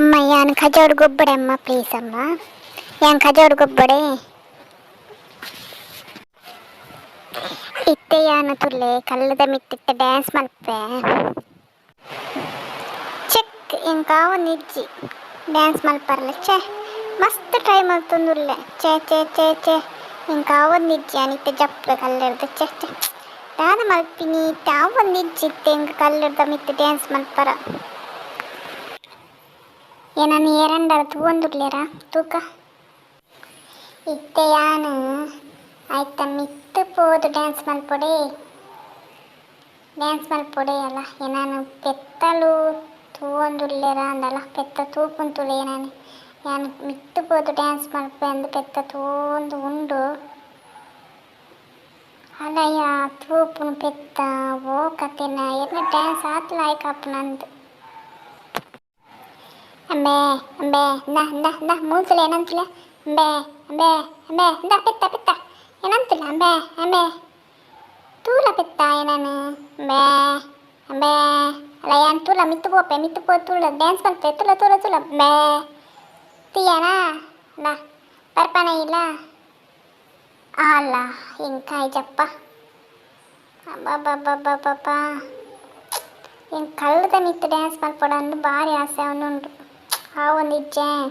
ಅಮ್ಮ ಯಾನ್ ಕಜೋಡ್ ಗೊಬ್ಬಡೆ ಅಮ್ಮ ಪ್ಲೀಸ್ ಅಮ್ಮ ಯಾನ್ ಕಜೋಡ್ ಗೊಬ್ಬಡೆ ಇತ್ತೆ ಯಾನು ತುಲ್ಲೆ ಕಲ್ಲದ ಮಿತ್ತಿಟ್ಟ ಡ್ಯಾನ್ಸ್ ಮಲ್ಪೆ ಚೆಕ್ ಎಂಕಾವ ನಿಜ್ಜಿ ಡ್ಯಾನ್ಸ್ ಮಲ್ಪರ್ಲೆ ಛೇ ಮಸ್ತ್ ಟ್ರೈ ಮಲ್ತೊಂದುಲ್ಲೆ ಛೇ ಛೇ ಛೇ ಛೇ ಎಂಕಾವ ನಿಜ್ಜಿ ಅನಿತ್ತೆ ಜಪ್ಪ ಕಲ್ಲರ್ದು ಛೇ ಛೇ ದಾದ ಮಲ್ಪಿನಿ ತಾವ ನಿಜ್ಜಿತ್ತೆ ಎಂಕ ಕಲ್ಲರ್ದ ಮಿತ್ತು ಡ್ಯಾನ್ಸ್ ಮಲ್ಪರ ಏನನ್ನು ಎರಡರ ತೂಂದುರ್ಲೇರ ತೂಕ ಇತ್ತೆ ಯಾನು ಆಯ್ತಾ ಮಿತ್ತು ಪೋದು ಡ್ಯಾನ್ಸ್ ಮಲ್ಪೊಡೆ ಅಲ್ಲ ಏನಾನು ಪೆತ್ತಲು ತೂಂದುರ್ಲೇರ ಅಂದಲ್ಲ ಪೆತ್ತ ತೂಪುಂತುಲೆ ಏನಾನು ಯಾನು ಮಿತ್ತು ಪೋದು ಡ್ಯಾನ್ಸ್ ಮಲ್ಪೆ ಅಂದು ಪೆತ್ತ ತೂಂದು ಉಂಡು ಅಲಯ್ಯ ತೂಪುನು ಪೆತ್ತ ಓ ಕತೆನ ಎನ್ನ ಡ್ಯಾನ್ಸ್ ಆತ್ಲ ಆಯ್ಕಪ್ಪನಂದು ಅಂಬೆ ಅಂಬೆ ಇಂದ ಮೂಲ್ತುಲೆ ಏನಂತಲೆ ಅಂಬೆ ಅಂಬೆ ಅಂಬೆ ಇಂದ ಪೆತ್ತ ಪೆತ್ತ ಏನಂತಿಲ್ಲ ಅಂಬೆ ಅಂಬೆ ತೂಲ ಪೆತ್ತ ಏನಾನು ಅಂಬೆ ಅಂಬೆ ಅಲ್ಲ ಯಾನ್ ತೂಲ ಮಿತ್ತು ಪೋ ತೂಲ ಡ್ಯಾನ್ಸ್ ಮಲ್ಪೆ ತೂಲ ಅಂಬೆ ತೀಯನ ಅಲ್ಲ ಪರ್ಪನ ಇಲ್ಲ ಅಲ್ಲ ಇಂಕಾಯ್ ಜಪ್ಪ ಅಬ್ಬಬ್ಬಬ್ಬಬ್ಬಬ್ಬ ಏನು ಕಲ್ಲದ ಮಿತ್ತು ಡ್ಯಾನ್ಸ್ ಮಲ್ಪೊಡ ಅಂದು ಭಾರಿ ಆಸೆ ಅವನುಂಟು ಆ ಒಂದು ಇಜ್ಜೆ